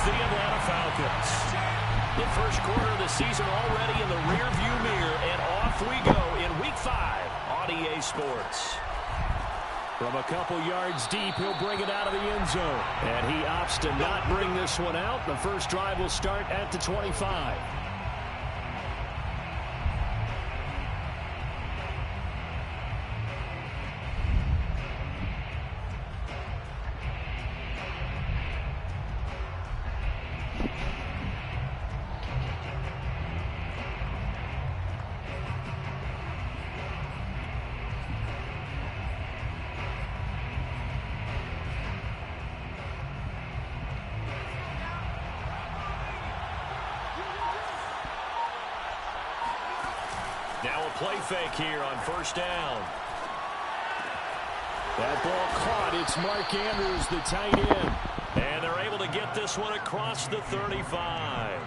the Atlanta Falcons. The first quarter of the season already in the rearview mirror, and off we go in Week 5 on EA Sports. From a couple yards deep, he'll bring it out of the end zone. And he opts to not bring this one out. The first drive will start at the 25. Now a play fake here on first down. That ball caught. It's Mark Andrews, the tight end. And they're able to get this one across the 35.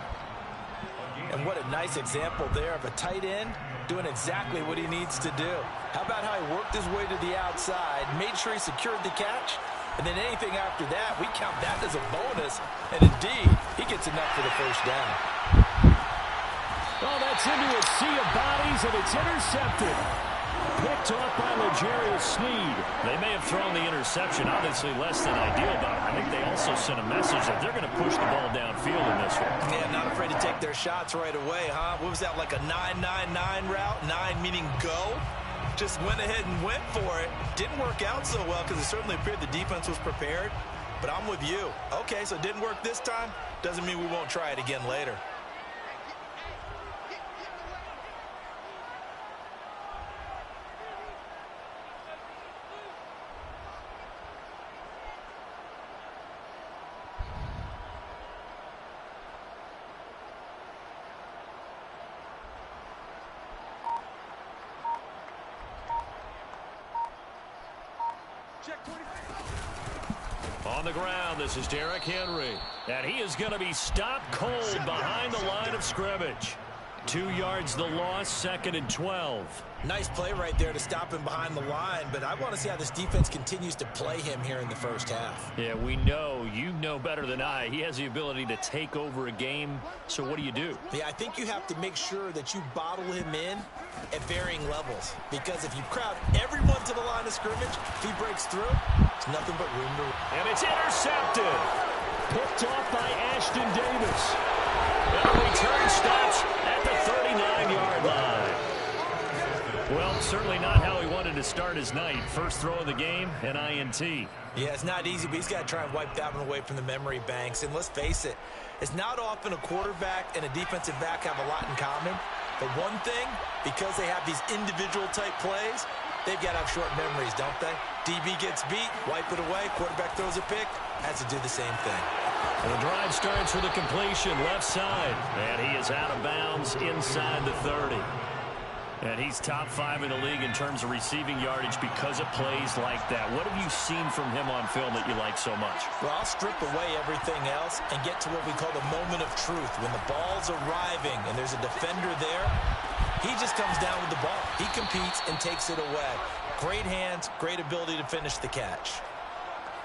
And what a nice example there of a tight end doing exactly what he needs to do. How about how he worked his way to the outside, made sure he secured the catch, and then anything after that, we count that as a bonus. And indeed, he gets enough for the first down. Oh, that's into a sea of bodies, and it's intercepted. Picked off by L'Jarius Sneed. They may have thrown the interception, obviously less than ideal, but I think they also sent a message that they're going to push the ball downfield in this one. Yeah, not afraid to take their shots right away, huh? What was that, like a 9-9-9 route? 9 meaning go? Just went ahead and went for it. Didn't work out so well because it certainly appeared the defense was prepared. But I'm with you. Okay, so it didn't work this time. Doesn't mean we won't try it again later. On the ground, this is Derrick Henry. And he is going to be stopped cold behind the line of scrimmage. 2 yards the loss, 2nd and 12. Nice play right there to stop him behind the line, but I want to see how this defense continues to play him here in the first half. Yeah, we know, you know better than I, he has the ability to take over a game. So what do you do? Yeah, I think you have to make sure that you bottle him in at varying levels, because if you crowd everyone to the line of scrimmage, if he breaks through, it's nothing but room to run. And it's intercepted. Picked off by Ashton Davis. And the return stops at the 39-yard line. Well, certainly not how he wanted to start his night. First throw of the game, an INT. Yeah, it's not easy, but he's got to try and wipe that one away from the memory banks. And let's face it, it's not often a quarterback and a defensive back have a lot in common. But one thing, because they have these individual type plays, they've got to have short memories, don't they? DB gets beat, wipe it away, quarterback throws a pick, has to do the same thing. And the drive starts with a completion left side. And he is out of bounds inside the 30. And he's top 5 in the league in terms of receiving yardage because of plays like that. What have you seen from him on film that you like so much? Well, I'll strip away everything else and get to what we call the moment of truth. When the ball's arriving and there's a defender there, he just comes down with the ball. He competes and takes it away. Great hands, great ability to finish the catch.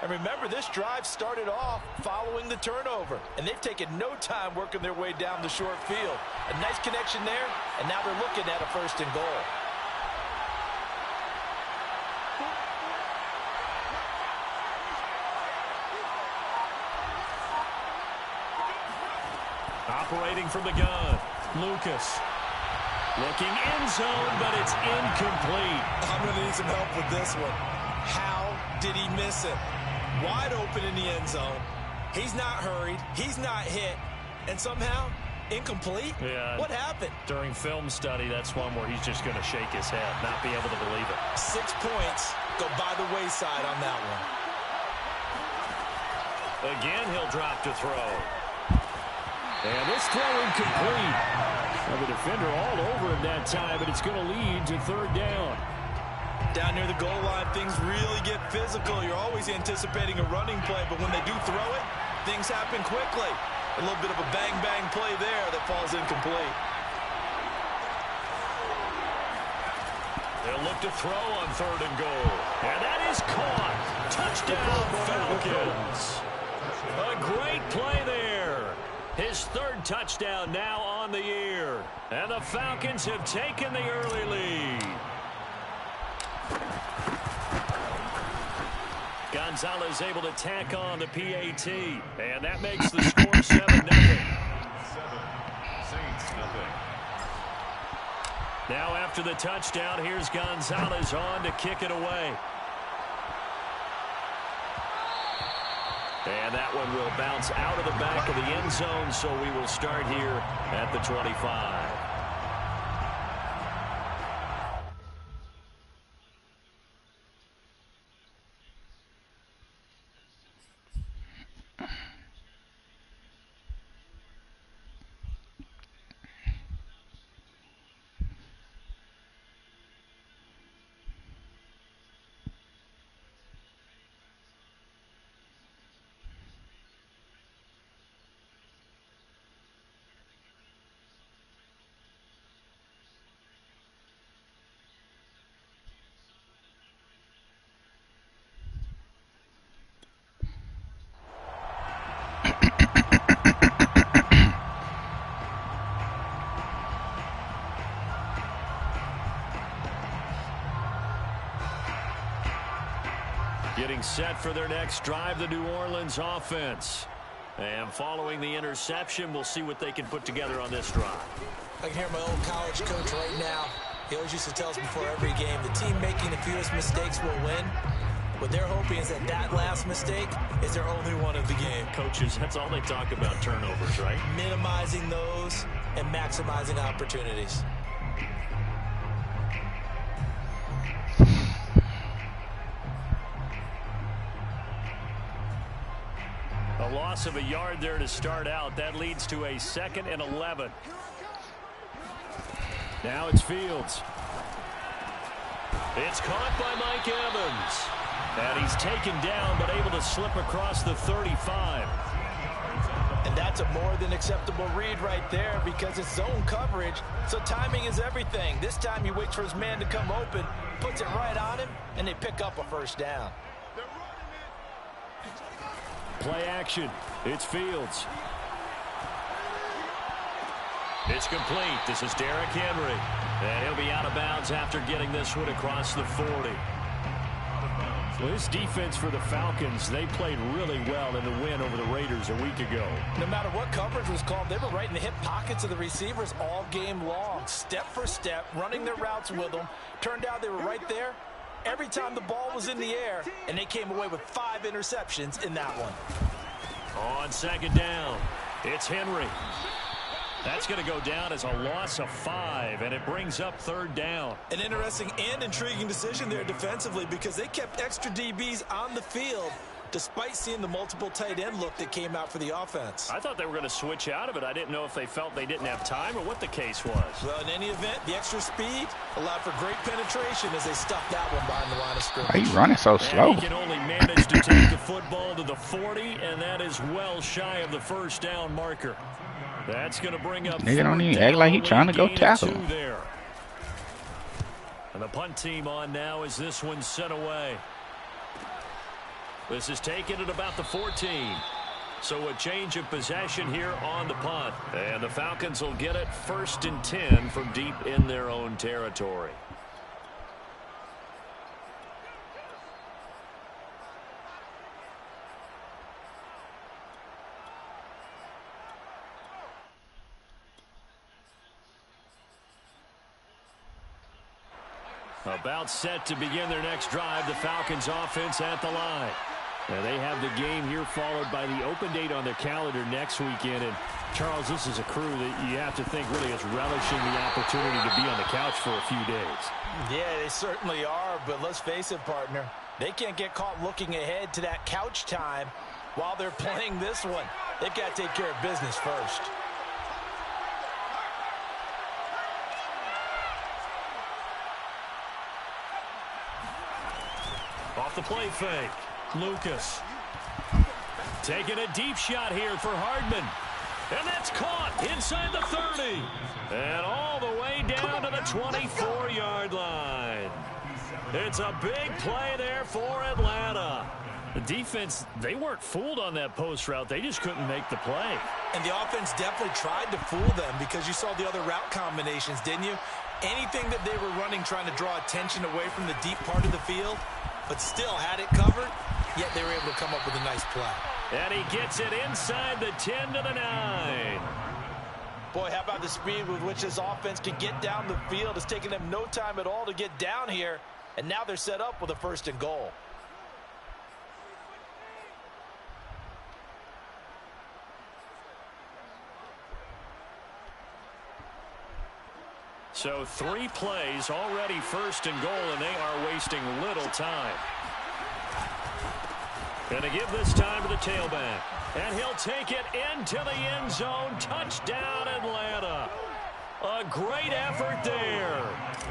And remember, this drive started off following the turnover, and they've taken no time working their way down the short field. A nice connection there, and now they're looking at a 1st and goal. Operating from the gun, Lucas. Looking end zone, but it's incomplete. I'm going to need some help with this one. How did he miss it? Wide open in the end zone. He's not hurried. He's not hit. And somehow, incomplete? Yeah. What happened? During film study, that's one where he's just going to shake his head, not be able to believe it. 6 points go by the wayside on that one. Again, he'll drop to throw. And this throw incomplete. Well, the defender all over him that time, but it's going to lead to 3rd down. Down near the goal line, things really get physical. You're always anticipating a running play, but when they do throw it, things happen quickly. A little bit of a bang-bang play there that falls incomplete. They'll look to throw on 3rd and goal. And that is caught. Touchdown, Falcons. A great play there. his third touchdown now on the year. And the Falcons have taken the early lead. Gonzalez able to tack on the PAT. And that makes the score 7-0. Now after the touchdown, here's Gonzalez on to kick it away. And that one will bounce out of the back of the end zone, so we will start here at the 25. Getting set for their next drive, the New Orleans offense. And following the interception, we'll see what they can put together on this drive. I can hear my old college coach right now. He always used to tell us before every game, the team making the fewest mistakes will win. What they're hoping is that that last mistake is their only one of the game. Coaches, that's all they talk about, turnovers, right? Minimizing those and maximizing opportunities. A loss of a yard there to start out. That leads to a 2nd and 11. Now it's Fields. It's caught by Mike Evans. And he's taken down, but able to slip across the 35. And that's a more than acceptable read right there because it's zone coverage, so timing is everything. This time he waits for his man to come open, puts it right on him, and they pick up a first down. Play action. It's Fields. It's complete. This is Derrick Henry. And he'll be out of bounds after getting this one across the 40. Well, this defense for the Falcons, they played really well in the win over the Raiders a week ago. No matter what coverage was called, they were right in the hip pockets of the receivers all game long. Step for step, running their routes with them. Turned out they were right there every time the ball was in the air, and they came away with 5 interceptions in that one. On 2nd down, it's Henry. That's going to go down as a loss of 5, and it brings up 3rd down. An interesting and intriguing decision there defensively because they kept extra DBs on the field despite seeing the multiple tight end look that came out for the offense. I thought they were going to switch out of it. I didn't know if they felt they didn't have time or what the case was. Well, in any event, the extra speed allowed for great penetration as they stuffed that one behind the line of scrimmage. Why are you running so slow? And he can only manage to take the football to the 40, and that is well shy of the first down marker. That's going to bring up. Nigga don't even act like he trying to go tackle. There. And the punt team on now as this one's sent away. This is taken at about the 14. So a change of possession here on the punt. And the Falcons will get it 1st and 10 from deep in their own territory. About set to begin their next drive, the Falcons offense at the line. And they have the game here followed by the open date on their calendar next weekend. And Charles, this is a crew that you have to think really is relishing the opportunity to be on the couch for a few days. Yeah, they certainly are, but let's face it, partner. They can't get caught looking ahead to that couch time while they're playing this one. They've got to take care of business first. Off the play fake, Lucas. Taking a deep shot here for Hardman. And that's caught inside the 30. And all the way down to the 24-yard line. It's a big play there for Atlanta. The defense, they weren't fooled on that post route. They just couldn't make the play. And the offense definitely tried to fool them because you saw the other route combinations, didn't you? Anything that they were running trying to draw attention away from the deep part of the field, but still had it covered, yet they were able to come up with a nice play. And he gets it inside the 10 to the 9. Boy, how about the speed with which this offense can get down the field? It's taken them no time at all to get down here, and now they're set up with a 1st and goal. So 3 plays, already 1st and goal, and they are wasting little time. Going to give this time to the tailback. And he'll take it into the end zone. Touchdown, Atlanta. A great effort there.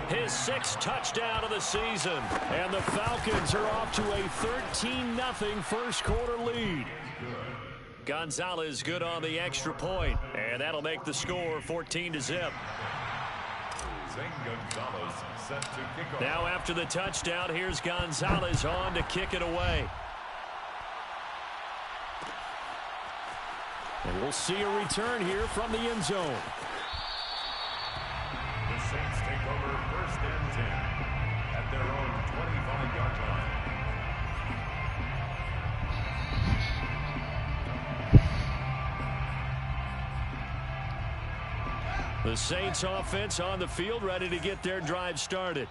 His 6th touchdown of the season. And the Falcons are off to a 13-0 first quarter lead. Gonzalez good on the extra point. And that'll make the score 14-0. Now after the touchdown, here's Gonzalez on to kick it away. And we'll see a return here from the end zone. The Saints take over 1st and 10 at their own 25-yard line. The Saints offense on the field, ready to get their drive started.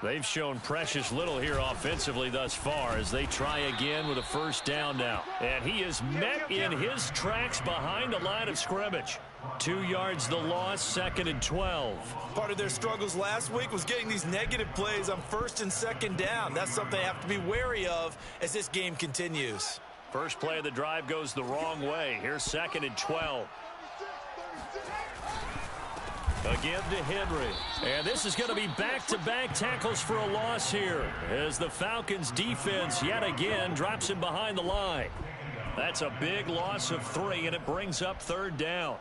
They've shown precious little here offensively thus far as they try again with a 1st down now. And he is met in his tracks behind the line of scrimmage. 2 yards the loss, 2nd and 12. Part of their struggles last week was getting these negative plays on 1st and 2nd down. That's something they have to be wary of as this game continues. First play of the drive goes the wrong way. Here's 2nd and 12. Again to Henry. And this is going to be back-to-back tackles for a loss here as the Falcons defense yet again drops him behind the line. That's a big loss of 3, and it brings up 3rd down.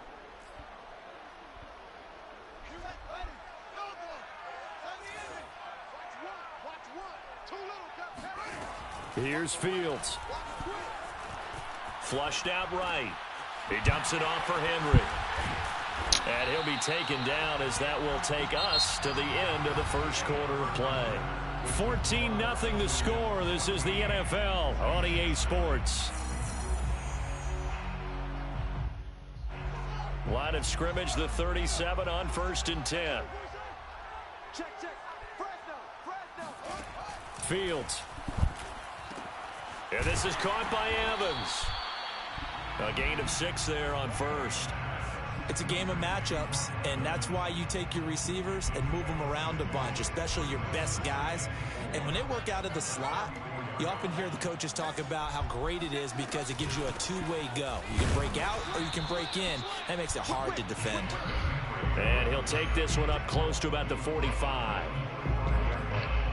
Here's Fields. Flushed out right. He dumps it off for Henry. And he'll be taken down as that will take us to the end of the first quarter of play. 14-0 the score. This is the NFL on EA Sports. Line of scrimmage, the 37 on 1st and 10. Fields. And this is caught by Evans. A gain of 6 there on 1st. It's a game of matchups, and that's why you take your receivers and move them around a bunch, especially your best guys. And when they work out of the slot, you often hear the coaches talk about how great it is because it gives you a two-way go. You can break out or you can break in. That makes it hard to defend. And he'll take this one up close to about the 45.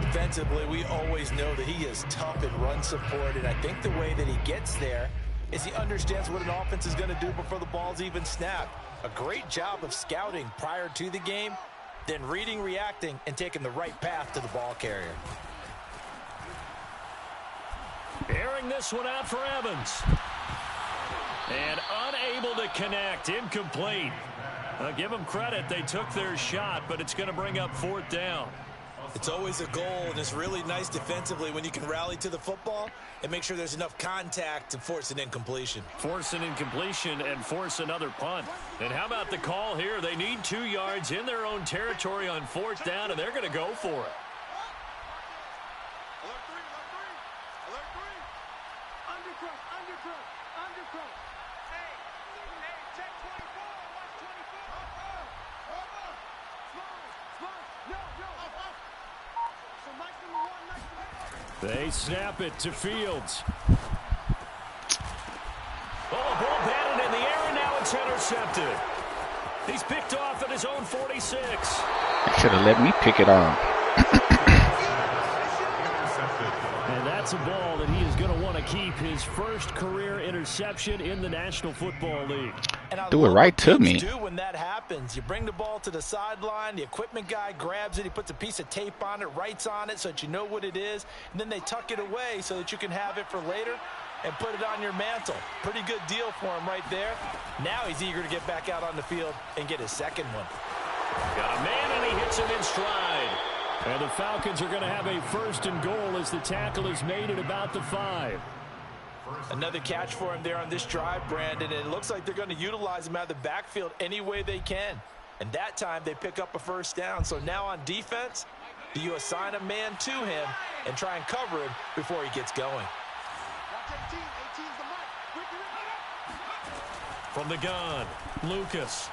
Defensively, we always know that he is tough in run support, and I think the way that he gets there is he understands what an offense is going to do before the ball's even snapped. A great job of scouting prior to the game, then reading, reacting, and taking the right path to the ball carrier. Airing this one out for Evans. And unable to connect. Incomplete. I'll give them credit. They took their shot, but it's going to bring up 4th down. It's always a goal, and it's really nice defensively when you can rally to the football and make sure there's enough contact to force an incompletion. Force an incompletion and force another punt. And how about the call here? They need 2 yards in their own territory on 4th down, and they're going to go for it. They snap it to Fields. Oh, ball batted in the air, and now it's intercepted. He's picked off at his own 46. They should have let me pick it off. And that's That's a ball that he is going to want to keep, his first career interception in the National Football League. Do it right to me. Do when that happens. You bring the ball to the sideline, the equipment guy grabs it, he puts a piece of tape on it, writes on it so that you know what it is, and then they tuck it away so that you can have it for later and put it on your mantle. Pretty good deal for him right there. Now he's eager to get back out on the field and get his second one. Got a man, and he hits him in stride. And the Falcons are going to have a 1st and goal as the tackle is made at about the 5. Another catch for him there on this drive, Brandon, and it looks like they're going to utilize him out of the backfield any way they can. And that time they pick up a 1st down. So now on defense, do you assign a man to him and try and cover him before he gets going? From the gun, Lucas.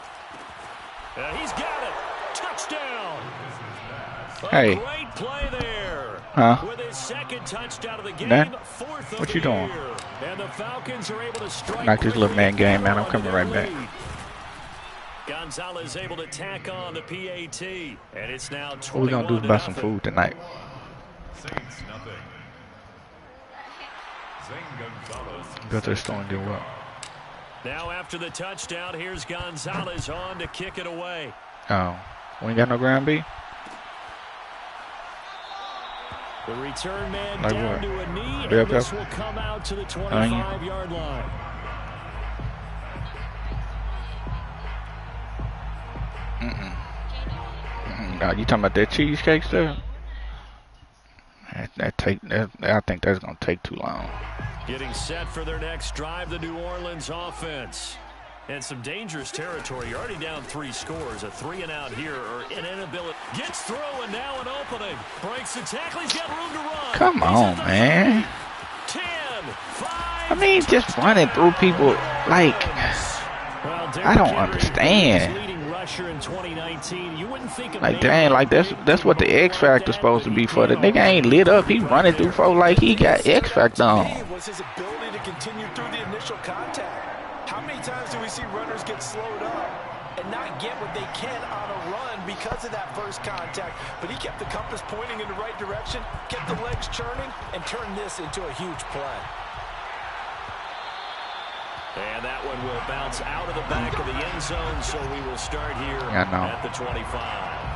He's got it. Touchdown. Hey. A great play there. Huh? With his 2nd touchdown of the game, Man, 4th of what the you doing? year. And the Falcons are able to strike. Like this little man game, man. I'm coming right back. Gonzalez able to tack on the PAT, and it's now 21-0. What we gonna do about some food tonight? Saints nothing. Zane Gonzalez. Go to the store and get what? Now after the touchdown, here's Gonzalez on to kick it away. Oh, we ain't got no ground beef? The return man Like down what? to a knee, Bell and this pepper? will come out to the 25-yard line. You talking about that cheesecake stuff? I think that's gonna take too long. Getting set for their next drive, the New Orleans offense. And some dangerous territory. You're already down 3 scores. A 3-and-out here, or an inability. Gets through, and now an opening. Breaks the tackle. He's got room to run. Come on, man. 10, 5. I mean, just running through people, like, I don't understand. In 2019, you wouldn't think Like, dang, like that's what the X Factor's supposed to be for. The nigga ain't lit up. He running through folk like he got X Factor on. Was his ability to continue through the initial contact. How many times do we see runners get slowed up and not get what they can on a run because of that first contact? But he kept the compass pointing in the right direction, kept the legs churning, and turned this into a huge play. And that one will bounce out of the back of the end zone, so we will start here at the 25.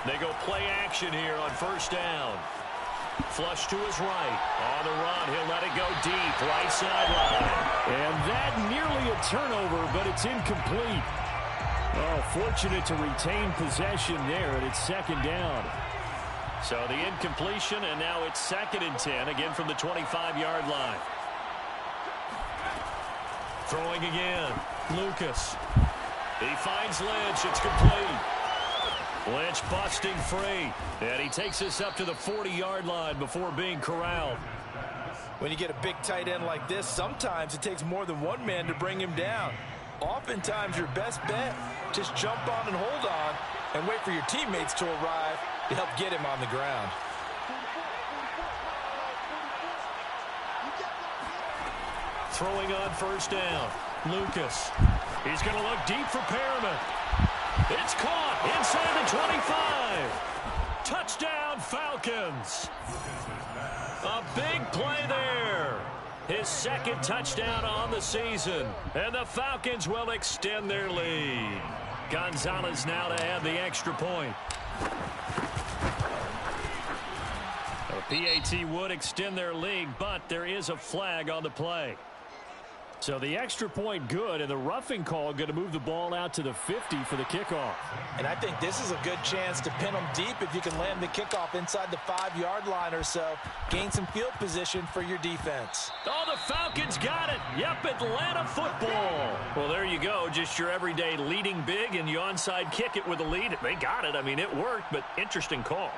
They go play action here on 1st down. Flush to his right. On the run, he'll let it go deep. Right sideline. And that nearly a turnover, but it's incomplete. Oh, fortunate to retain possession there, and it's 2nd down. So the incompletion, and now it's 2nd and 10, again from the 25-yard line. Throwing again. Lucas. He finds Lynch. It's complete. Lynch busting free, and he takes us up to the 40-yard line before being corralled. When you get a big tight end like this, sometimes it takes more than one man to bring him down. Oftentimes, your best bet, just jump on and hold on and wait for your teammates to arrive to help get him on the ground. Throwing on 1st down, Lucas. He's going to look deep for Perriman. It's caught inside the 25. Touchdown, Falcons. A big play there. His 2nd touchdown on the season. And the Falcons will extend their lead. Gonzalez now to add the extra point. The PAT would extend their lead, but there is a flag on the play. So the extra point good, and the roughing call going to move the ball out to the 50 for the kickoff. And I think this is a good chance to pin them deep if you can land the kickoff inside the 5-yard line or so. Gain some field position for your defense. Oh, the Falcons got it. Yep, Atlanta football. Well, there you go. Just your everyday leading big, and you onside kick it with a lead. They got it. I mean, it worked, but interesting call.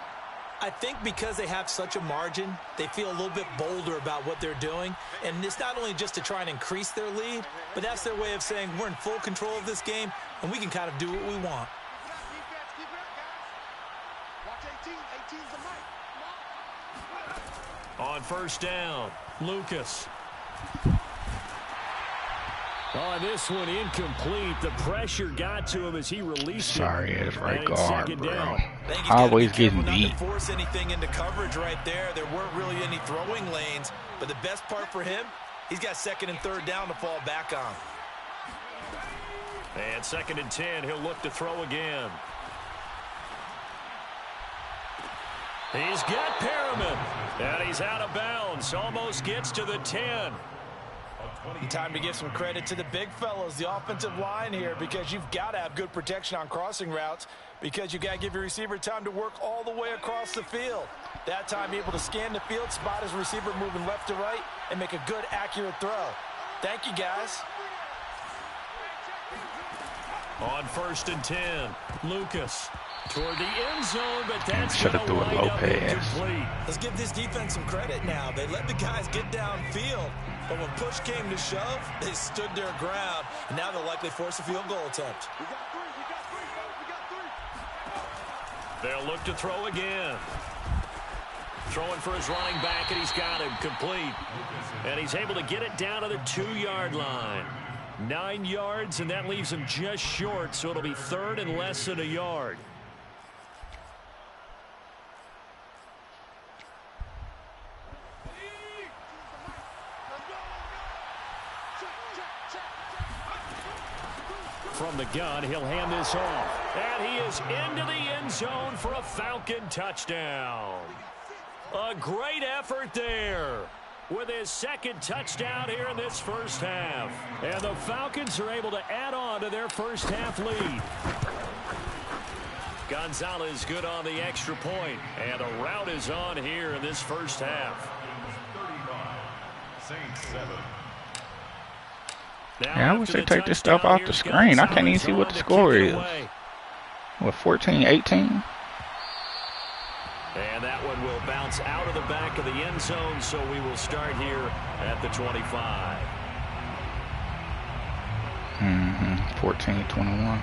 I think because they have such a margin, they feel a little bit bolder about what they're doing. And it's not only just to try and increase their lead, but that's their way of saying we're in full control of this game, and we can kind of do what we want. On first down, Lucas. On this one, incomplete. The pressure got to him as he released it. Sorry, it's right And it's guard, second bro. down. Always getting beat. Not to force anything into coverage right there. There weren't really any throwing lanes, but the best part for him, he's got second and third down to fall back on. And second and 10, he'll look to throw again. He's got Perriman, and he's out of bounds. Almost gets to the 10. Time to give some credit to the big fellows, the offensive line here, because you've got to have good protection on crossing routes, because you got to give your receiver time to work all the way across the field. That time, be able to scan the field, spot his receiver moving left to right, and make a good, accurate throw. Thank you, guys. On first and 10, Lucas toward the end zone, but that's Should have threw a low pass. incomplete. Let's give this defense some credit now. They let the guys get downfield, but when push came to shove, they stood their ground, and now they'll likely force a field goal attempt. They'll look to throw again. Throwing for his running back, and he's got him complete. And he's able to get it down to the 2-yard line. 9 yards, and that leaves him just short, so it'll be third and less than a yard. From the gun, he'll hand this off. And he is into the end zone for a Falcon touchdown. A great effort there with his second touchdown here in this first half. And the Falcons are able to add on to their first half lead. Gonzalez good on the extra point. And the route is on here in this first half. 35, Saints 7. Yeah, I wish they take this stuff off the screen. I can't even see what the score is. What, 14-18? And that one will bounce out of the back of the end zone, so we will start here at the 25. 14-21.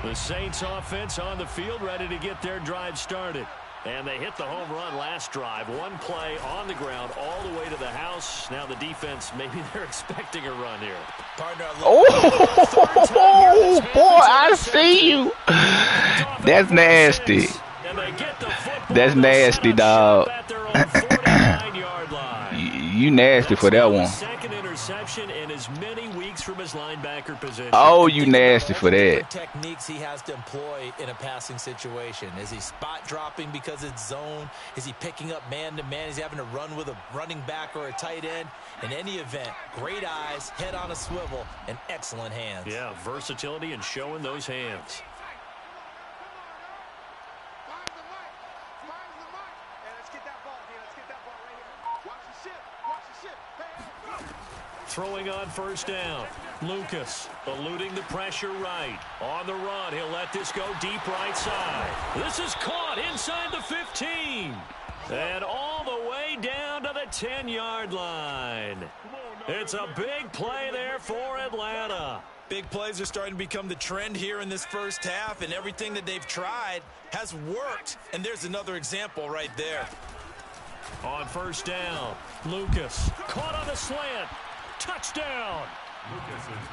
The Saints offense on the field, ready to get their drive started. And they hit the home run last drive. One play on the ground all the way to the house. Now the defense, maybe they're expecting a run here. Partner, oh, boy, I see you. That's nasty. That's nasty, dog. You nasty for that one. Second interception in as many weeks from his linebacker position. Oh, you nasty for that. Techniques he has to employ in a passing situation. Is he spot dropping because it's zone? Is he picking up man-to-man? Is he having to run with a running back or a tight end? In any event, great eyes, head on a swivel, and excellent hands. Yeah, versatility and showing those hands. Throwing on first down. Lucas eluding the pressure right. On the run, he'll let this go deep right side. This is caught inside the 15. And all the way down to the 10-yard line. It's a big play there for Atlanta. Big plays are starting to become the trend here in this first half, and everything that they've tried has worked. And there's another example right there. On first down, Lucas caught on the slant. Touchdown.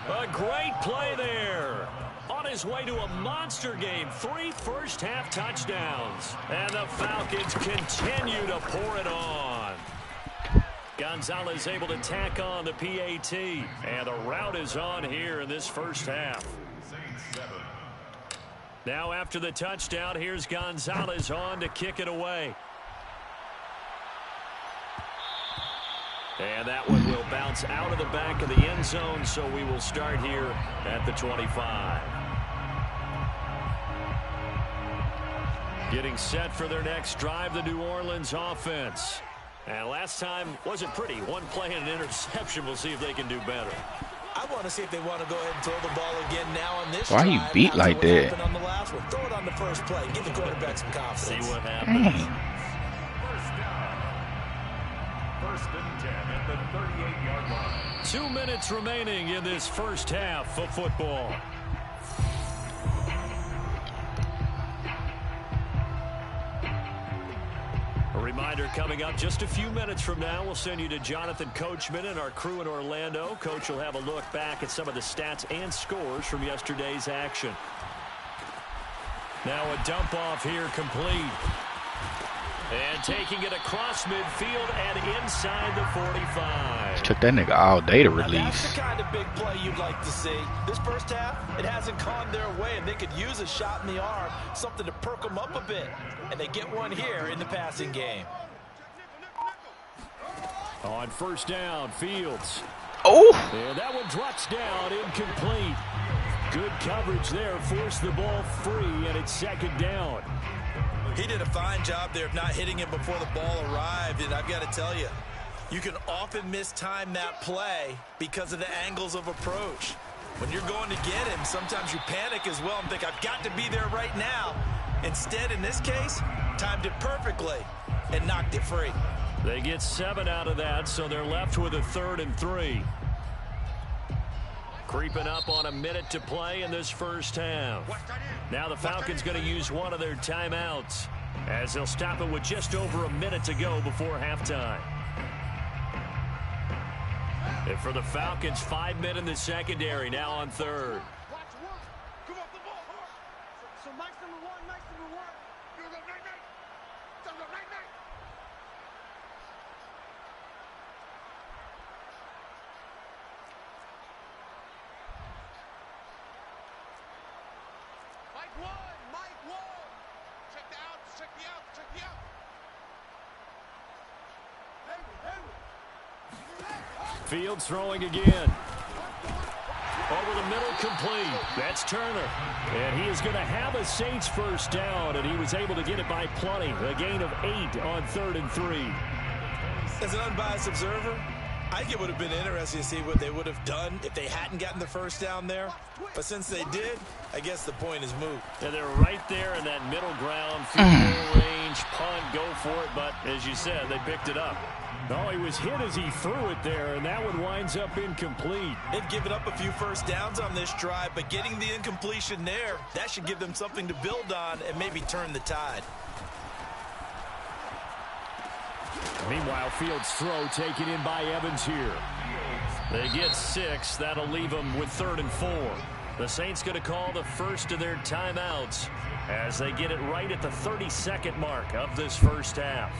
A great play there. On his way to a monster game, 3 first-half touchdowns. And the Falcons continue to pour it on. Gonzalez able to tack on the PAT. And the route is on here in this first half. Now after the touchdown, here's Gonzalez on to kick it away. And that one will bounce out of the back of the end zone, so we will start here at the 25. Getting set for their next drive, the New Orleans offense. And last time wasn't pretty. One play and an interception. We'll see if they can do better. I want to see if they want to go ahead and throw the ball again now on this Why drive. you beat like that? On the last one. Throw it on the first play. Give the quarterback some confidence. See what happens. Dang. First and 10 at the 38-yard line. 2 minutes remaining in this first half of football. coming up just a few minutes from now. We'll send you to Jonathan Coachman and our crew in Orlando. Coach will have a look back at some of the stats and scores from yesterday's action. Now a dump off here complete. And taking it across midfield and inside the 45. Took that nigga all day to release. That's the kind of big play you'd like to see. This first half, it hasn't gone their way, and they could use a shot in the arm, something to perk them up a bit. And they get one here in the passing game. On first down, Fields. Oh! And that one drops down, incomplete. Good coverage there, forced the ball free, and it's second down. He did a fine job there of not hitting him before the ball arrived, and I've got to tell you, you can often mistime that play because of the angles of approach. When you're going to get him, sometimes you panic as well and think, I've got to be there right now. Instead, in this case, timed it perfectly and knocked it free. They get 7 out of that, so they're left with a 3rd and 3. Creeping up on a minute to play in this first half. Now the Falcons going to use one of their timeouts as they'll stop it with just over a minute to go before halftime. And for the Falcons, 5 men in the secondary, now on 3rd. Fields throwing again. Over the middle, complete. That's Turner. And he is going to have a Saints first down, and he was able to get it by plenty. A gain of 8 on 3rd and 3. As an unbiased observer, I think it would have been interesting to see what they would have done if they hadn't gotten the first down there. But since they did, I guess the point is moot. And they're right there in that middle ground, field goal range, punt, go for it. But as you said, they picked it up. No, he was hit as he threw it there, and that one winds up incomplete. They've given up a few first downs on this drive, but getting the incompletion there, that should give them something to build on and maybe turn the tide. Meanwhile, Fields' throw taken in by Evans here. They get 6. That'll leave them with 3rd and 4. The Saints going to call the first of their timeouts as they get it right at the 32nd mark of this first half.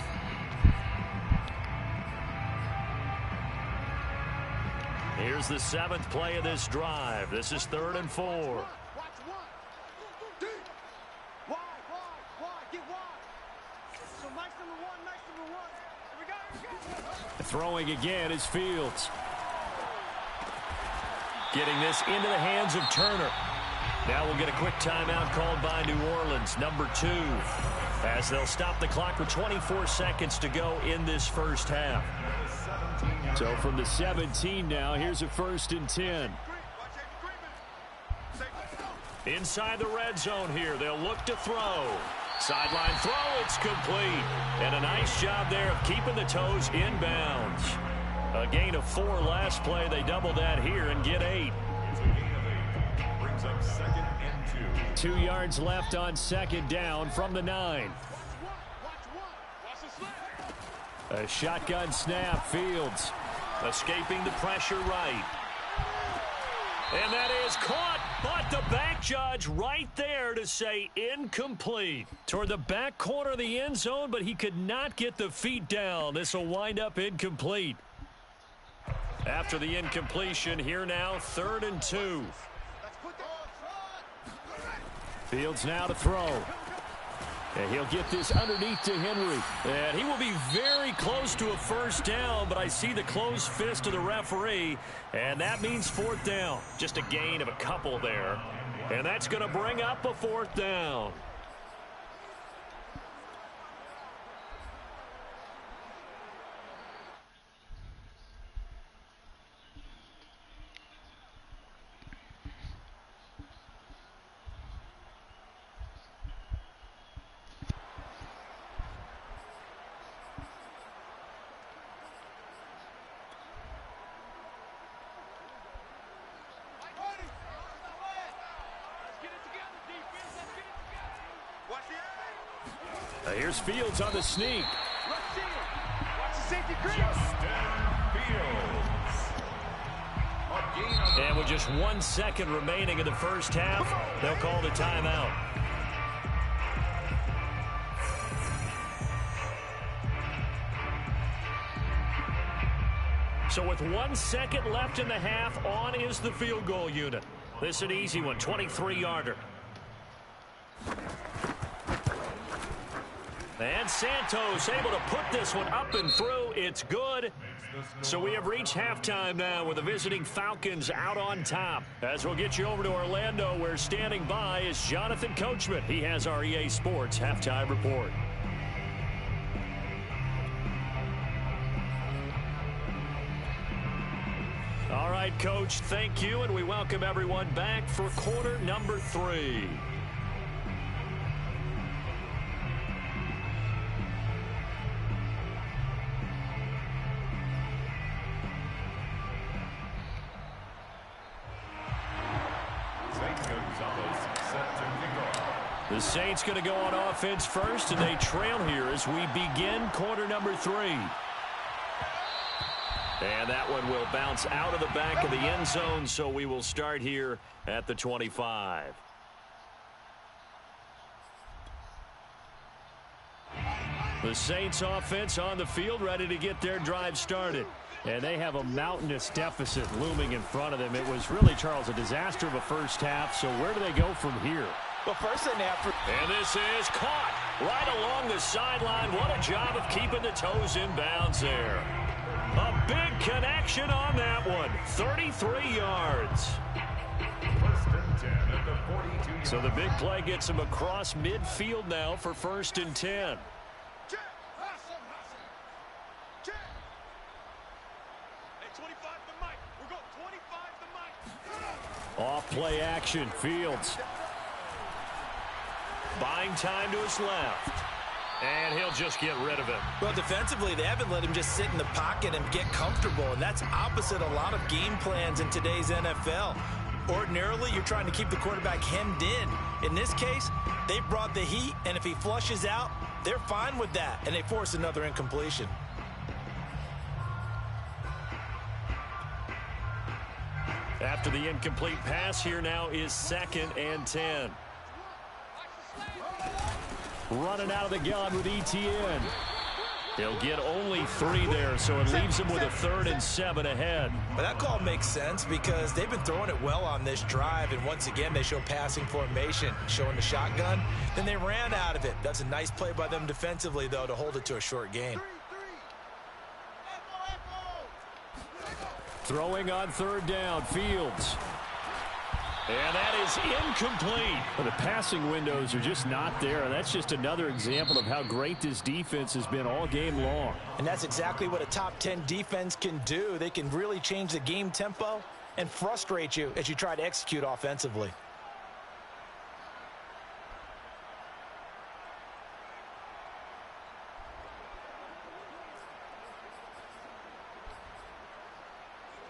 Here's the 7th play of this drive. This is 3rd and 4. Throwing again is Fields. Getting this into the hands of Turner. Now we'll get a quick timeout called by New Orleans, number 2, as they'll stop the clock with 24 seconds to go in this first half. So from the 17 now, here's a 1st and 10. Inside the red zone here, they'll look to throw. Sideline throw, it's complete. And a nice job there of keeping the toes inbounds. A gain of 4 last play. They double that here and get 8. Brings up 2nd and 2. 2 yards left on 2nd down from the 9. A shotgun snap, Fields escaping the pressure right. And that is caught, but the back judge right there to say incomplete. Toward the back corner of the end zone, but he could not get the feet down. This will wind up incomplete. After the incompletion, here now, 3rd and 2. Fields now to throw. And he'll get this underneath to Henry. And he will be very close to a first down, but I see the closed fist of the referee, and that means 4th down. Just a gain of a couple there. And that's going to bring up a 4th down. Here's Fields on the sneak. And with just 1 second remaining in the first half, they'll call the timeout. So with 1 second left in the half, on is the field goal unit. This is an easy one, 23-yarder. And Santos able to put this one up and through. It's good. So we have reached halftime now with the visiting Falcons out on top. As we'll get you over to Orlando, where standing by is Jonathan Coachman. He has our EA Sports halftime report. All right, Coach, thank you, and we welcome everyone back for quarter number 3. The Saints going to go on offense first, and they trail here as we begin quarter number 3. And that one will bounce out of the back of the end zone, so we will start here at the 25. The Saints offense on the field, ready to get their drive started. And they have a mountainous deficit looming in front of them. It was really, Charles, a disaster of a first half, so where do they go from here? Well, first they have. And this is caught right along the sideline. What a job of keeping the toes in bounds there. A big connection on that one. 33 yards. First and 10 at the 42. So the big play gets him across midfield now for first and 10. Off play action. Fields. Buying time to his left. And he'll just get rid of it. Well, defensively, they haven't let him just sit in the pocket and get comfortable, and that's opposite a lot of game plans in today's NFL. Ordinarily, you're trying to keep the quarterback hemmed in. In this case, they brought the heat, and if he flushes out, they're fine with that, and they force another incompletion. After the incomplete pass, here now is 2nd and 10. Running out of the gun with ETN. He'll get only 3 there, so it leaves him with a 3rd and 7 ahead. But that call makes sense because they've been throwing it well on this drive, and once again they show passing formation, showing the shotgun. Then they ran out of it. That's a nice play by them defensively, though, to hold it to a short gain. Throwing on 3rd down, Fields. And that is incomplete. Well, the passing windows are just not there, and that's just another example of how great this defense has been all game long. And that's exactly what a top 10 defense can do. They can really change the game tempo and frustrate you as you try to execute offensively.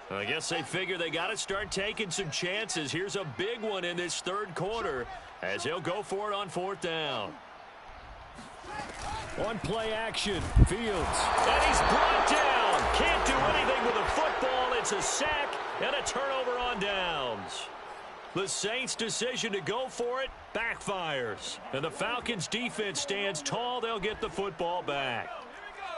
I guess they figure they got to start taking some chances. Here's a big one in this 3rd quarter as he'll go for it on 4th down. On play action, Fields. And he's brought down. Can't do anything with a football. It's a sack and a turnover on downs. The Saints' decision to go for it backfires. And the Falcons' defense stands tall. They'll get the football back.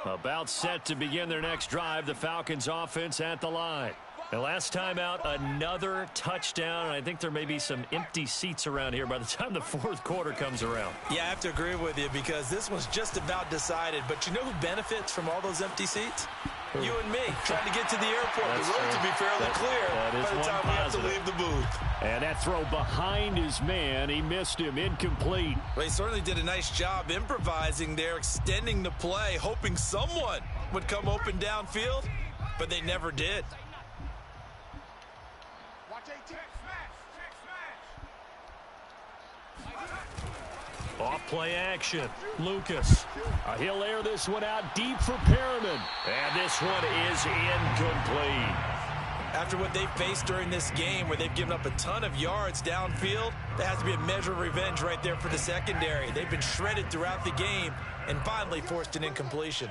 About set to begin their next drive, the Falcons offense at the line. And last time out, another touchdown. I think there may be some empty seats around here by the time the 4th quarter comes around. Yeah, I have to agree with you because this one's just about decided. But you know who benefits from all those empty seats? You and me, trying to get to the airport. The road to be fairly clear by the time we have to leave the booth. And that throw behind his man, he missed him, incomplete. Well, he certainly did a nice job improvising there, extending the play, hoping someone would come open downfield, but they never did. Off play action. Lucas. He'll air this one out deep for Perriman. And this one is incomplete. After what they've faced during this game where they've given up a ton of yards downfield, there has to be a measure of revenge right there for the secondary. They've been shredded throughout the game and finally forced an incompletion.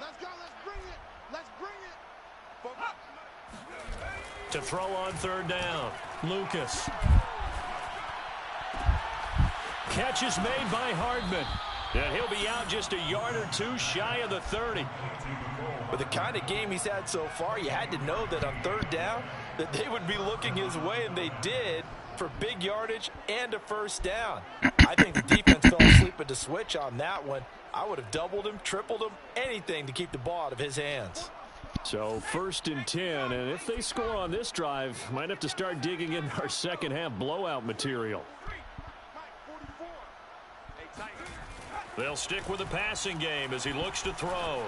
Let's go. Let's bring it. Let's bring it. To throw on third down. Lucas. Catch is made by Hardman. And he'll be out just a yard or two shy of the 30. With the kind of game he's had so far, you had to know that on third down that they would be looking his way, and they did, for big yardage and a first down. I think the defense fell asleep at the switch on that one. I would have doubled him, tripled him, anything to keep the ball out of his hands. So 1st and 10, and if they score on this drive, might have to start digging in our second half blowout material. They'll stick with the passing game as he looks to throw.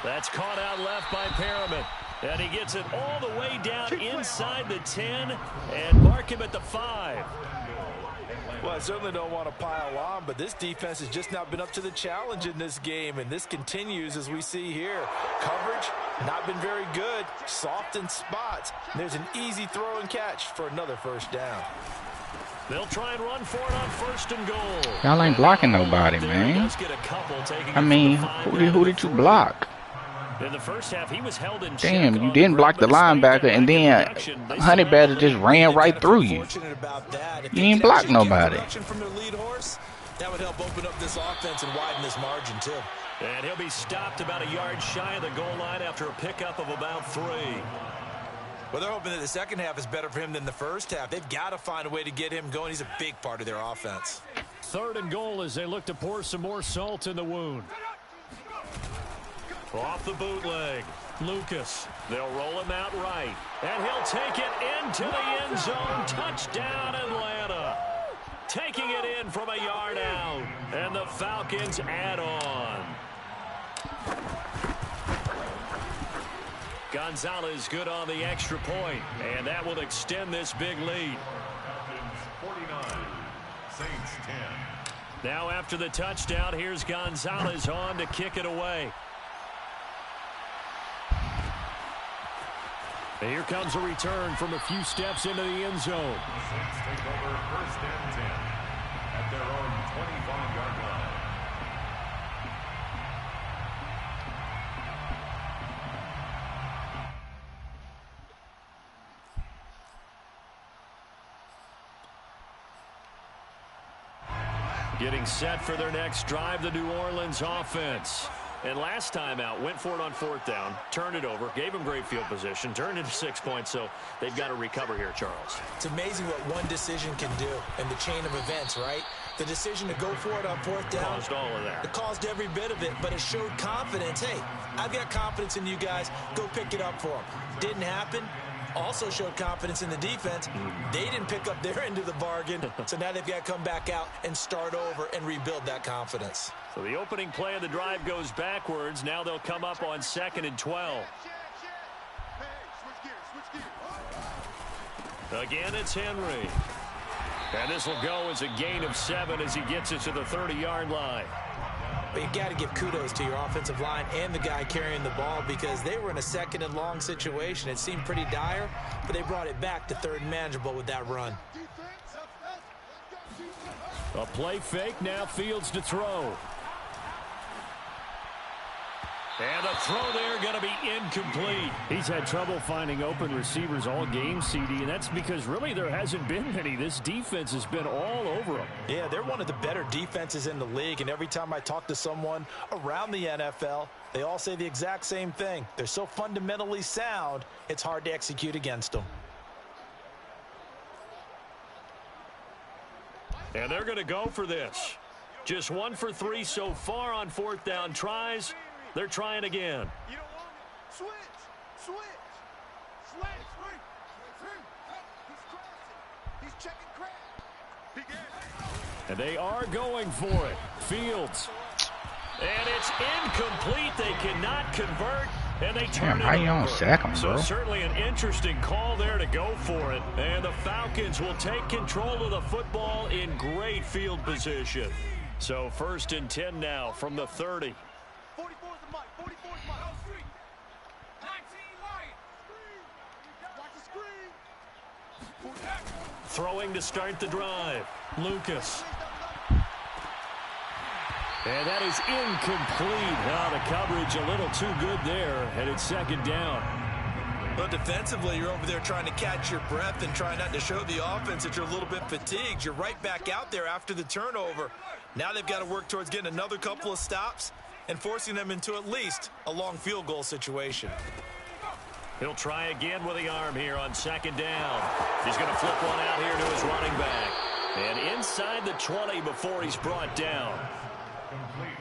That's caught out left by Perriman. And he gets it all the way down inside the 10 and mark him at the 5. Well, I certainly don't want to pile on, but this defense has just not been up to the challenge in this game, and this continues as we see here. Coverage, not been very good, soft in spots. There's an easy throw and catch for another first down. They'll try and run for it on 1st and goal. Y'all ain't blocking nobody, man. I mean, who did you block? In the first half, he was held in Damn, you didn't block the linebacker, and then Honey Badger just ran right through you. You didn't block nobody. That would help open up this offense and widen this margin, too. And he'll be stopped about a yard shy of the goal line after a pickup of about 3. Well, they're hoping that the second half is better for him than the first half. They've got to find a way to get him going. He's a big part of their offense. 3rd and goal as they look to pour some more salt in the wound. Off the bootleg, Lucas. They'll roll him out right. And he'll take it into the end zone. Touchdown, Atlanta. Taking it in from a yard out. And the Falcons add on. Gonzalez good on the extra point. And that will extend this big lead. 49, Saints 10. Now after the touchdown, here's Gonzalez on to kick it away. Here comes a return from a few steps into the end zone. The Saints take over 1st and 10 at their own 25-yard line. Getting set for their next drive, the New Orleans offense. And last time out, went for it on 4th down, turned it over, gave them great field position, turned into 6 points, so they've got to recover here, Charles. It's amazing what one decision can do in the chain of events, right? The decision to go for it on 4th down. Caused all of that. It caused every bit of it, but it showed confidence. Hey, I've got confidence in you guys. Go pick it up for them. Didn't happen. Also showed confidence in the defense. They didn't pick up their end of the bargain, so now they've got to come back out and start over and rebuild that confidence. So the opening play of the drive goes backwards. Now they'll come up on 2nd and 12. Again, it's Henry. And this will go as a gain of 7 as he gets it to the 30-yard line. But you got to give kudos to your offensive line and the guy carrying the ball because they were in a 2nd and long situation. It seemed pretty dire, but they brought it back to 3rd and manageable with that run. A play fake, now Fields to throw. And the throw there going to be incomplete. He's had trouble finding open receivers all game, CD, and that's because really there hasn't been many. This defense has been all over them. Yeah, they're one of the better defenses in the league, and every time I talk to someone around the NFL, they all say the exact same thing. They're so fundamentally sound, it's hard to execute against them. And they're going to go for this. Just 1 for 3 so far on 4th down tries. They're trying again. You don't want it. Switch. He's checking crack. And they are going for it. Fields. And it's incomplete. They cannot convert. And they turn it over. How you don't sack him, bro? So certainly an interesting call there to go for it. And the Falcons will take control of the football in great field position. So 1st and 10 now from the 30. 44's the mic. 44's the mic. 19 Lion. Watch the screen. Throwing to start the drive. Lucas. And that is incomplete. Now the coverage a little too good there, and it's 2nd down. Well, defensively, you're over there trying to catch your breath and try not to show the offense that you're a little bit fatigued. You're right back out there after the turnover. Now they've got to work towards getting another couple of stops and forcing them into at least a long field goal situation. He'll try again with the arm here on second down. He's going to flip one out here to his running back. And inside the 20 before he's brought down.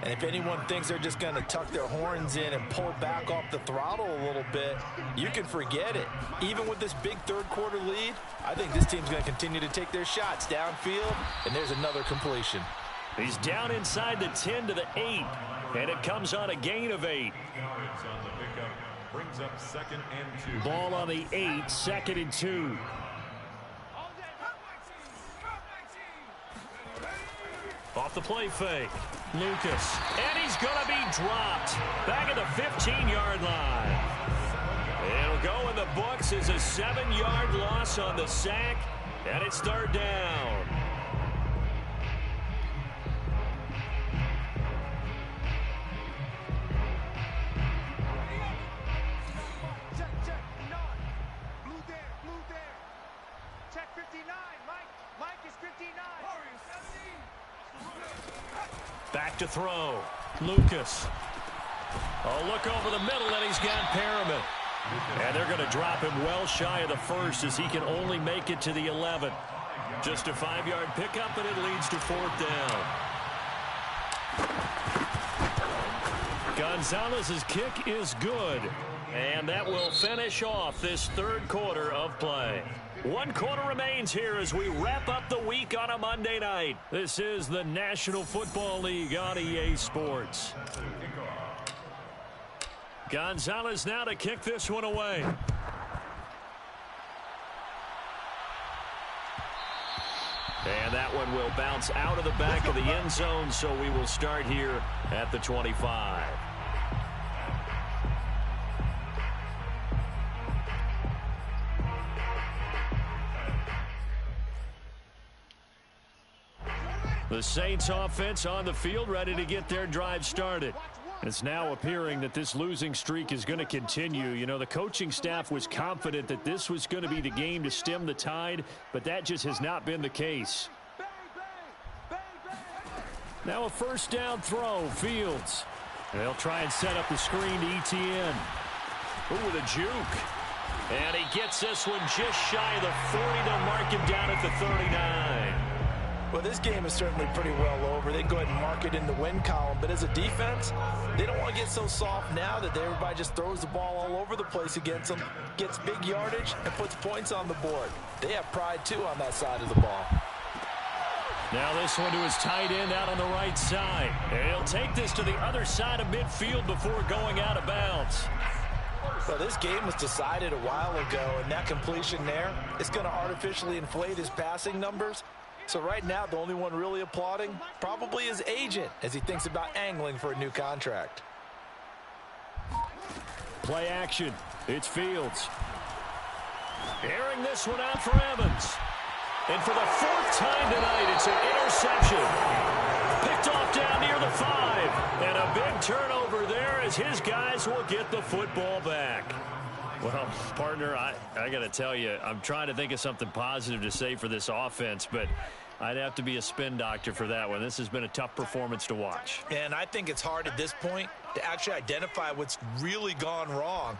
And if anyone thinks they're just going to tuck their horns in and pull back off the throttle a little bit, you can forget it. Even with this big third-quarter lead, I think this team's going to continue to take their shots downfield, and there's another completion. He's down inside the 10 to the 8, and it comes on a gain of 8. Yards on the pickup brings up 2nd and 2. Ball on the 8, 2nd and 2. Off the play fake. Lucas. And he's going to be dropped. Back at the 15-yard line. It'll go in the books as a 7-yard loss on the sack. And it's third down. Check. Blue there. Check 59. Mike is 59. Back to throw. Lucas. Oh, look over the middle, and he's got Perriman. And they're going to drop him well shy of the first as he can only make it to the 11. Just a 5-yard pickup, and it leads to fourth down. Gonzalez's kick is good. And that will finish off this third quarter of play. 1 quarter remains here as we wrap up the week on a Monday night. This is the National Football League on EA Sports. Gonzalez now to kick this one away. And that one will bounce out of the back of the end zone, so we will start here at the 25. The Saints offense on the field ready to get their drive started. It's now appearing that this losing streak is going to continue. You know, the coaching staff was confident that this was going to be the game to stem the tide, but that just has not been the case. Now a first down throw, Fields. They'll try and set up the screen to ETN. Ooh, with a juke. And he gets this one just shy of the 40. They'll mark him down at the 39. Well, this game is certainly pretty well over. They go ahead and mark it in the win column. But as a defense, they don't want to get so soft now that everybody just throws the ball all over the place against them, gets big yardage, and puts points on the board. They have pride, too, on that side of the ball. Now this one to his tight end out on the right side. And he'll take this to the other side of midfield before going out of bounds. Well, this game was decided a while ago, and that completion there is going to artificially inflate his passing numbers. So right now, the only one really applauding probably his agent as he thinks about angling for a new contract. Play action. It's Fields. Airing this one out for Evans. And for the 4th time tonight, it's an interception. Picked off down near the 5. And a big turnover there as his guys will get the football back. Well, partner, I got to tell you, I'm trying to think of something positive to say for this offense, but I'd have to be a spin doctor for that one. This has been a tough performance to watch. And I think it's hard at this point to actually identify what's really gone wrong.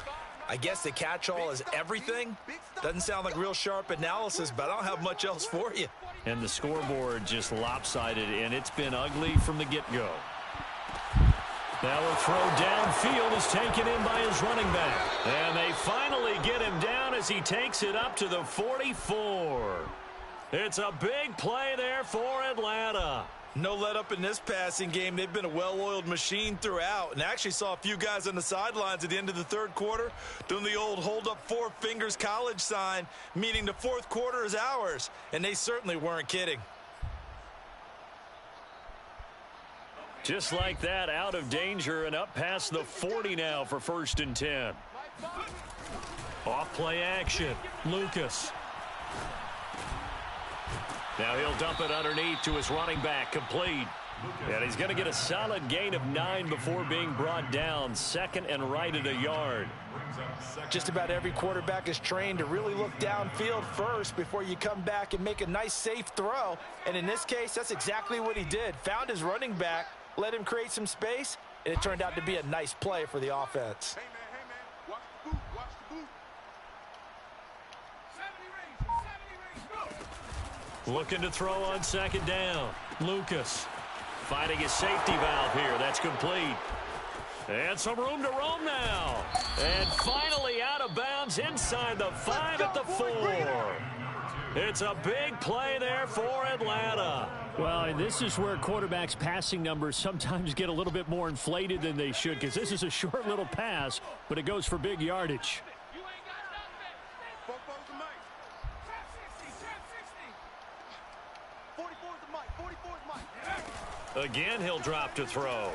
I guess the catch-all is everything. Doesn't sound like real sharp analysis, but I don't have much else for you. And the scoreboard just lopsided, and it's been ugly from the get-go. Now a throw downfield is taken in by his running back. And they finally get him down as he takes it up to the 44. It's a big play there for Atlanta. No let up in this passing game. They've been a well-oiled machine throughout. And actually saw a few guys on the sidelines at the end of the third quarter doing the old hold up 4 fingers college sign, meaning the fourth quarter is ours. And they certainly weren't kidding. Just like that, out of danger and up past the 40 now for 1st and 10. Off play action. Lucas. Now he'll dump it underneath to his running back. Complete. And he's going to get a solid gain of 9 before being brought down. 2nd and right at a yard. Just about every quarterback is trained to really look downfield first before you come back and make a nice, safe throw. And in this case, that's exactly what he did. Found his running back, let him create some space, and it turned out to be a nice play for the offense. Hey, man, watch the boot, watch the boot. 70 range, go. Looking to throw on 2nd down. Lucas finding his safety valve here. That's complete. And some room to roam now. And finally out of bounds inside the 5 at the 4. It's a big play there for Atlanta. Well, and this is where quarterbacks' passing numbers sometimes get a little bit more inflated than they should, because this is a short little pass, but it goes for big yardage. You ain't got nothing. 44's the mic. Trap 60, trap 60. 44's the mic, 44's mic. Again, he'll drop to throw.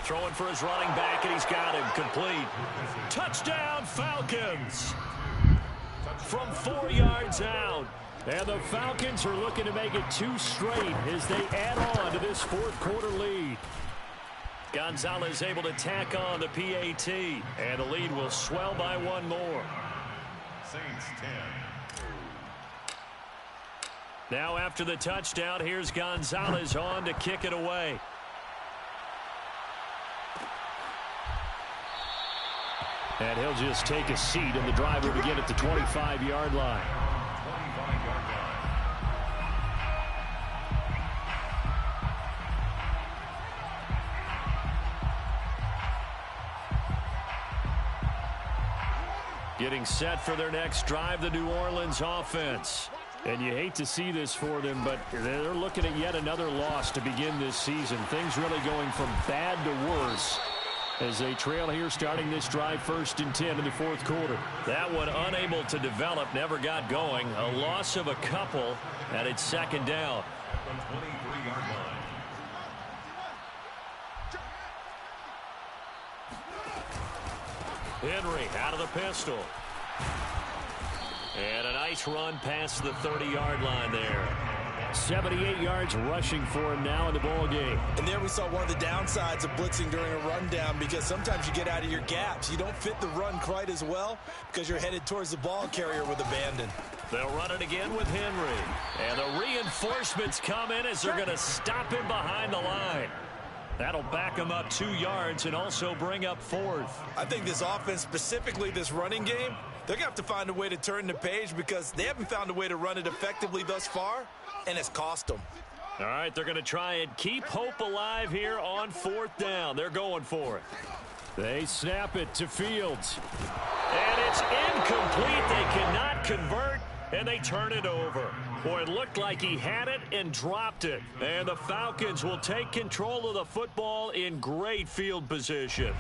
Throwing for his running back, and he's got him complete. Touchdown, Falcons. From 4 yards out. And the Falcons are looking to make it 2 straight as they add on to this 4th quarter lead. Gonzalez able to tack on the PAT, and the lead will swell by 1 more. Saints 10. Now after the touchdown, here's Gonzalez on to kick it away. And he'll just take a seat, and the drive will begin at the 25-yard line. 25-yard line. Getting set for their next drive, the New Orleans offense. And you hate to see this for them, but they're looking at yet another loss to begin this season. Things really going from bad to worse as they trail here starting this drive 1st and 10 in the 4th quarter. That one unable to develop, never got going. A loss of a couple, and it's 2nd down. From 23-yard line. Henry out of the pistol. And a nice run past the 30-yard line there. 78 yards rushing for him now in the ball game. And there we saw one of the downsides of blitzing during a rundown, because sometimes you get out of your gaps. You don't fit the run quite as well because you're headed towards the ball carrier with abandon. They'll run it again with Henry. And the reinforcements come in as they're going to stop him behind the line. That'll back him up 2 yards and also bring up 4th. I think this offense, specifically this running game, they're going to have to find a way to turn the page because they haven't found a way to run it effectively thus far, and it's cost them. All right, they're going to try and keep hope alive here on 4th down. They're going for it. They snap it to Fields. And it's incomplete. They cannot convert, and they turn it over. Boy, it looked like he had it and dropped it. And the Falcons will take control of the football in great field position.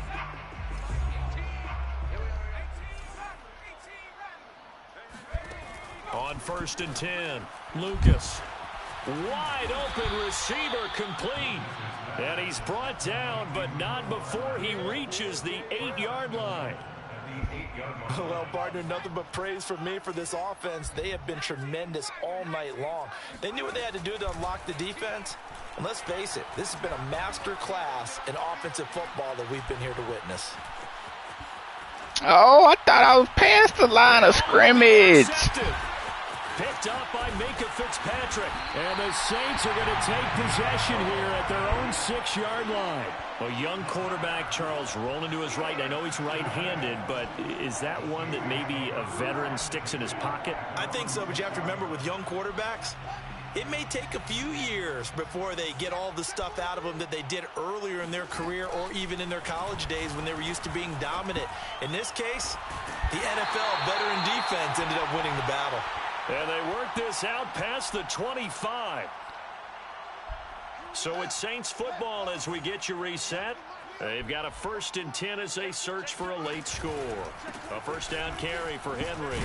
On 1st and 10, Lucas. Wide open receiver complete. And he's brought down, but not before he reaches the 8-yard line. Well, partner, nothing but praise from me for this offense. They have been tremendous all night long. They knew what they had to do to unlock the defense. And let's face it, this has been a master class in offensive football that we've been here to witness. Oh, I thought I was past the line of scrimmage. Picked up by Minka Fitzpatrick. And the Saints are going to take possession here at their own 6-yard line. A young quarterback, Charles, rolling to his right. I know he's right-handed, but is that one that maybe a veteran sticks in his pocket? I think so, but you have to remember with young quarterbacks, it may take a few years before they get all the stuff out of them that they did earlier in their career or even in their college days when they were used to being dominant. In this case, the NFL veteran defense ended up winning the battle. And they work this out past the 25. So it's Saints football as we get you reset. They've got a 1st and 10 as they search for a late score. A 1st down carry for Henry.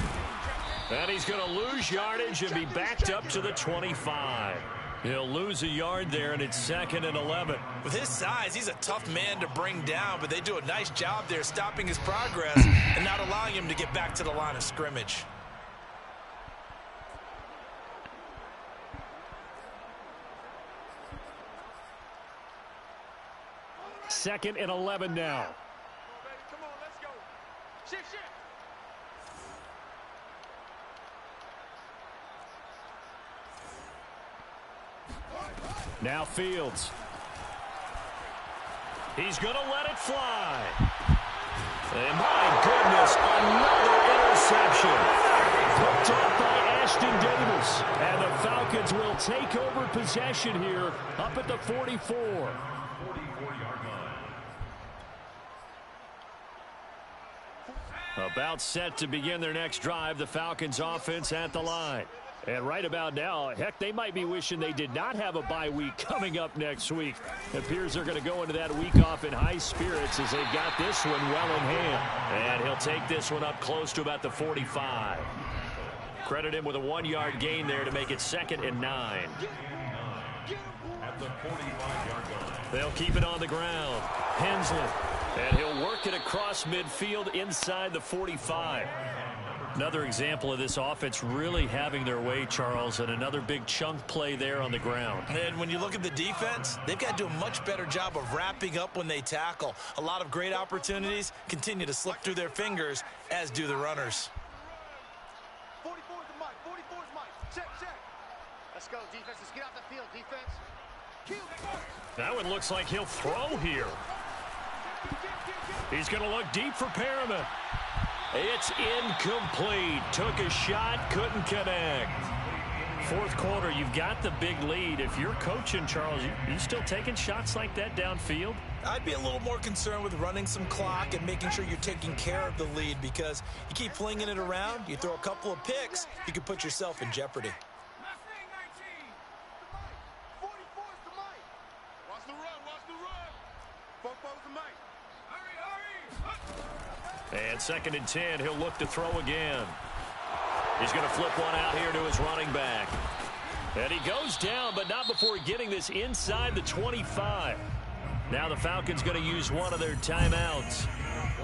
And he's going to lose yardage and be backed up to the 25. He'll lose a yard there, and it's 2nd and 11. With his size, he's a tough man to bring down, but they do a nice job there stopping his progress and not allowing him to get back to the line of scrimmage. 2nd and 11 now. Come on, let's go. Shift. Now Fields. He's going to let it fly. And my goodness, another interception. Picked up by Ashton Davis. And the Falcons will take over possession here up at the 44. 44-yard line. About set to begin their next drive, the Falcons offense at the line. And right about now, heck, they might be wishing they did not have a bye week coming up next week. It appears they're going to go into that week off in high spirits as they've got this one well in hand. And he'll take this one up close to about the 45. Credit him with a 1-yard gain there to make it 2nd and 9. At the 45-yard line. They'll keep it on the ground. Hensley. And he'll work it across midfield inside the 45. Another example of this offense really having their way, Charles, and another big chunk play there on the ground. And when you look at the defense, they've got to do a much better job of wrapping up when they tackle. A lot of great opportunities continue to slip through their fingers, as do the runners. 44's the mic. 44's mic. Check. Let's go, defense. Let's get out the field, defense. That one looks like he'll throw here. He's going to look deep for Perriman. It's incomplete. Took a shot, couldn't connect. Fourth quarter, you've got the big lead. If you're coaching, Charles, you still taking shots like that downfield? I'd be a little more concerned with running some clock and making sure you're taking care of the lead, because you keep flinging it around, you throw a couple of picks, you could put yourself in jeopardy. 44's the mic. Watch the run. Four's the mic. And 2nd and 10, he'll look to throw again. He's going to flip one out here to his running back. And he goes down, but not before getting this inside the 25. Now the Falcons going to use one of their timeouts.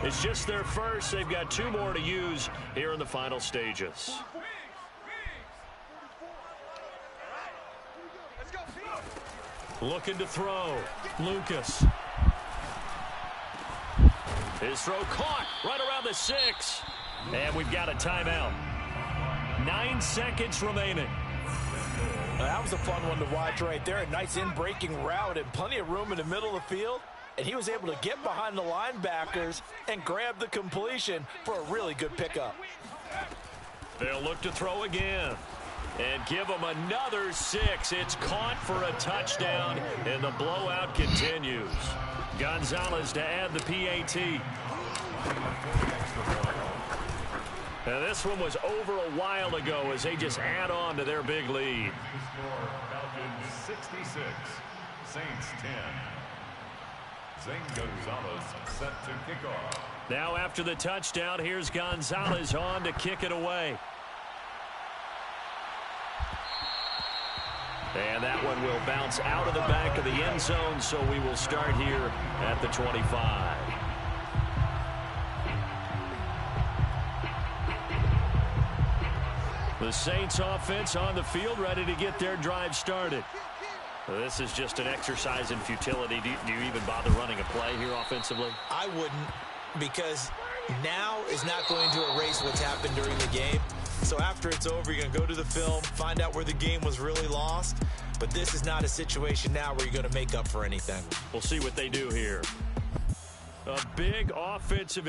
It's just their first. They've got 2 more to use here in the final stages. Looking to throw. Lucas. His throw caught right around the 6. And we've got a timeout. 9 seconds remaining. That was a fun one to watch right there. A nice in-breaking route and plenty of room in the middle of the field. And he was able to get behind the linebackers and grab the completion for a really good pickup. They'll look to throw again. And give him another 6. It's caught for a touchdown, and the blowout continues. Gonzalez to add the PAT. Now this one was over a while ago as they just add on to their big lead. Falcons 66, Saints 10. Zane Gonzalez set to kick off. Now after the touchdown, here's Gonzalez on to kick it away. And that one will bounce out of the back of the end zone, so we will start here at the 25. The Saints offense on the field, ready to get their drive started. This is just an exercise in futility. Do you even bother running a play here offensively? I wouldn't, because now is not going to erase what's happened during the game. So after it's over, you're going to go to the film, find out where the game was really lost. But this is not a situation now where you're going to make up for anything. We'll see what they do here. A big offensive